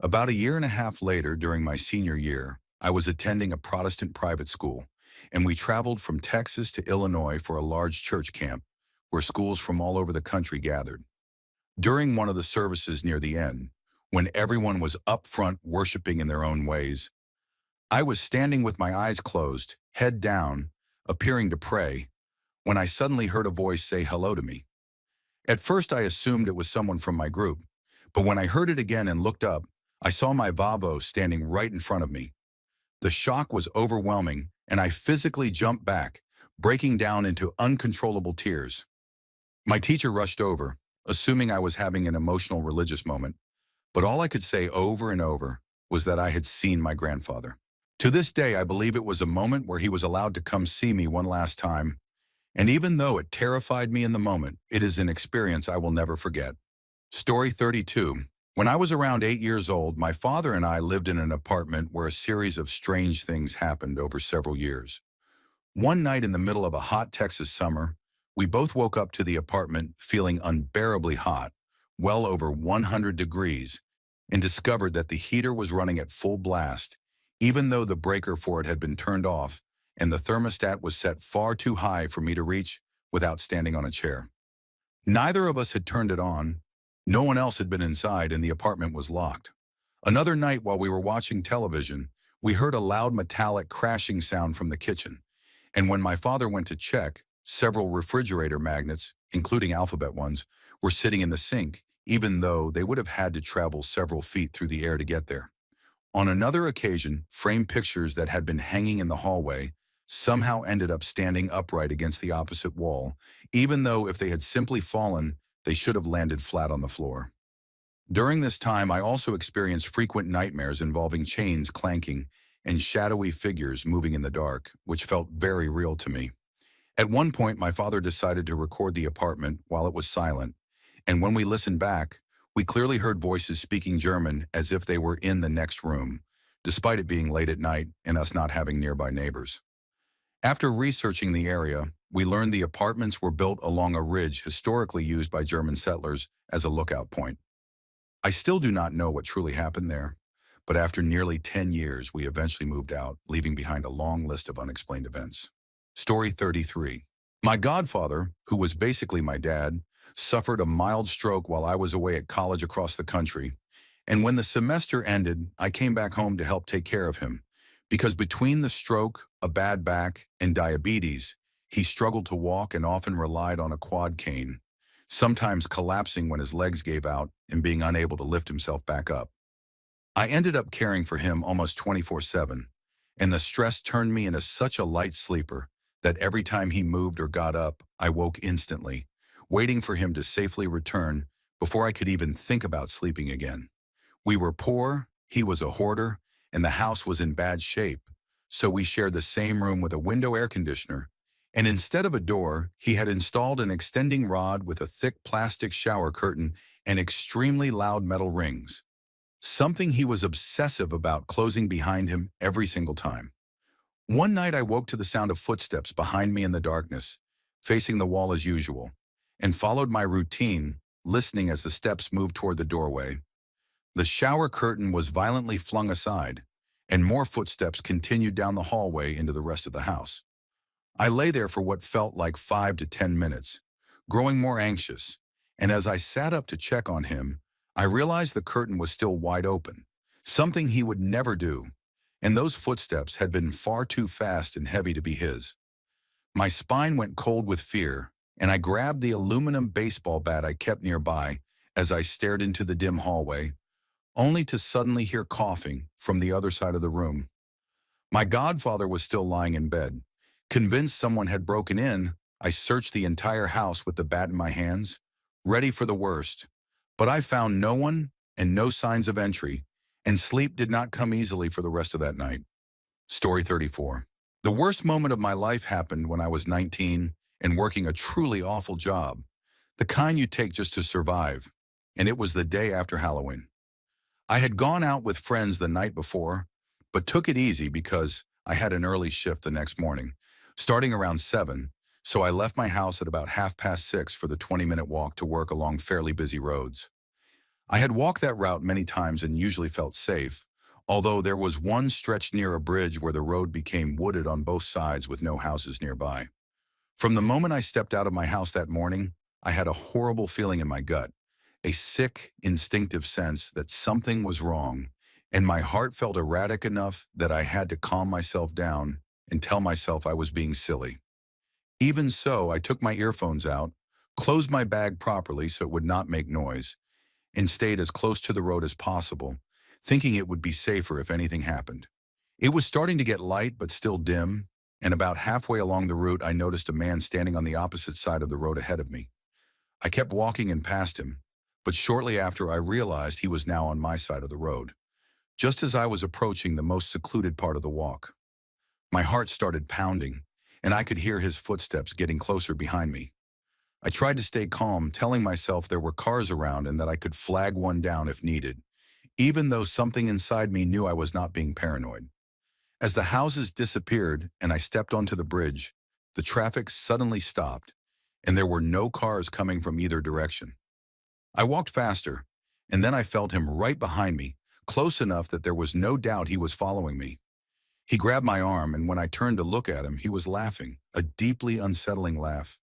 About a year and a half later, during my senior year, I was attending a Protestant private school, and we traveled from Texas to Illinois for a large church camp where schools from all over the country gathered. During one of the services near the end, when everyone was up front worshiping in their own ways, I was standing with my eyes closed, head down, appearing to pray, when I suddenly heard a voice say hello to me. At first I assumed it was someone from my group, but when I heard it again and looked up, I saw my vovô standing right in front of me. The shock was overwhelming, and I physically jumped back, breaking down into uncontrollable tears. My teacher rushed over, assuming I was having an emotional religious moment, but all I could say over and over was that I had seen my grandfather. To this day, I believe it was a moment where he was allowed to come see me one last time, and even though it terrified me in the moment, it is an experience I will never forget. Story 32. When I was around 8 years old, my father and I lived in an apartment where a series of strange things happened over several years. One night in the middle of a hot Texas summer, we both woke up to the apartment feeling unbearably hot, well over 100 degrees, and discovered that the heater was running at full blast, even though the breaker for it had been turned off and the thermostat was set far too high for me to reach without standing on a chair. Neither of us had turned it on. No one else had been inside, and the apartment was locked. Another night while we were watching television, we heard a loud metallic crashing sound from the kitchen, and when my father went to check, several refrigerator magnets, including alphabet ones, were sitting in the sink, even though they would have had to travel several feet through the air to get there. On another occasion, framed pictures that had been hanging in the hallway somehow ended up standing upright against the opposite wall, even though if they had simply fallen, they should have landed flat on the floor. During this time, I also experienced frequent nightmares involving chains clanking and shadowy figures moving in the dark, which felt very real to me. At one point, my father decided to record the apartment while it was silent, and when we listened back, we clearly heard voices speaking German as if they were in the next room, despite it being late at night and us not having nearby neighbors. After researching the area, we learned the apartments were built along a ridge historically used by German settlers as a lookout point. I still do not know what truly happened there, but after nearly 10 years, we eventually moved out, leaving behind a long list of unexplained events. Story 33. My godfather, who was basically my dad, suffered a mild stroke while I was away at college across the country, and when the semester ended, I came back home to help take care of him, because between the stroke, a bad back, and diabetes, he struggled to walk and often relied on a quad cane, sometimes collapsing when his legs gave out and being unable to lift himself back up. I ended up caring for him almost 24/7, and the stress turned me into such a light sleeper that every time he moved or got up, I woke instantly, waiting for him to safely return before I could even think about sleeping again. We were poor, he was a hoarder, and the house was in bad shape, so we shared the same room with a window air conditioner, and instead of a door, he had installed an extending rod with a thick plastic shower curtain and extremely loud metal rings, something he was obsessive about closing behind him every single time. One night I woke to the sound of footsteps behind me in the darkness, facing the wall as usual, and followed my routine, listening as the steps moved toward the doorway. The shower curtain was violently flung aside, and more footsteps continued down the hallway into the rest of the house. I lay there for what felt like 5 to 10 minutes, growing more anxious, and as I sat up to check on him, I realized the curtain was still wide open, something he would never do, and those footsteps had been far too fast and heavy to be his. My spine went cold with fear, and I grabbed the aluminum baseball bat I kept nearby as I stared into the dim hallway, only to suddenly hear coughing from the other side of the room. My godfather was still lying in bed. Convinced someone had broken in, I searched the entire house with the bat in my hands, ready for the worst. But I found no one and no signs of entry, and sleep did not come easily for the rest of that night. Story 34. The worst moment of my life happened when I was 19 and working a truly awful job, the kind you take just to survive, and it was the day after Halloween. I had gone out with friends the night before, but took it easy because I had an early shift the next morning, starting around 7, so I left my house at about 6:30 for the 20-minute walk to work along fairly busy roads. I had walked that route many times and usually felt safe, although there was one stretch near a bridge where the road became wooded on both sides with no houses nearby. From the moment I stepped out of my house that morning, I had a horrible feeling in my gut, a sick, instinctive sense that something was wrong, and my heart felt erratic enough that I had to calm myself down and tell myself I was being silly. Even so, I took my earphones out, closed my bag properly so it would not make noise, and stayed as close to the road as possible, thinking it would be safer if anything happened. It was starting to get light but still dim, and about halfway along the route I noticed a man standing on the opposite side of the road ahead of me. I kept walking and passed him, but shortly after I realized he was now on my side of the road, just as I was approaching the most secluded part of the walk. My heart started pounding, and I could hear his footsteps getting closer behind me. I tried to stay calm, telling myself there were cars around and that I could flag one down if needed, even though something inside me knew I was not being paranoid. As the houses disappeared and I stepped onto the bridge, the traffic suddenly stopped, and there were no cars coming from either direction. I walked faster, and then I felt him right behind me, close enough that there was no doubt he was following me. He grabbed my arm, and when I turned to look at him, he was laughing, a deeply unsettling laugh.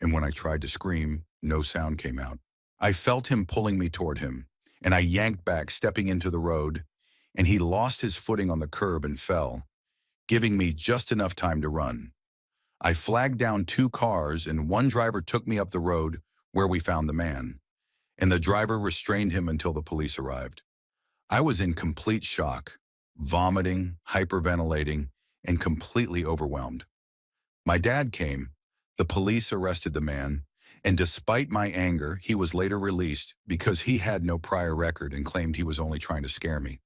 And when I tried to scream, no sound came out. I felt him pulling me toward him, and I yanked back, stepping into the road, and he lost his footing on the curb and fell, giving me just enough time to run. I flagged down 2 cars, and one driver took me up the road where we found the man, and the driver restrained him until the police arrived. I was in complete shock, vomiting, hyperventilating, and completely overwhelmed. My dad came, the police arrested the man, and despite my anger, he was later released because he had no prior record and claimed he was only trying to scare me.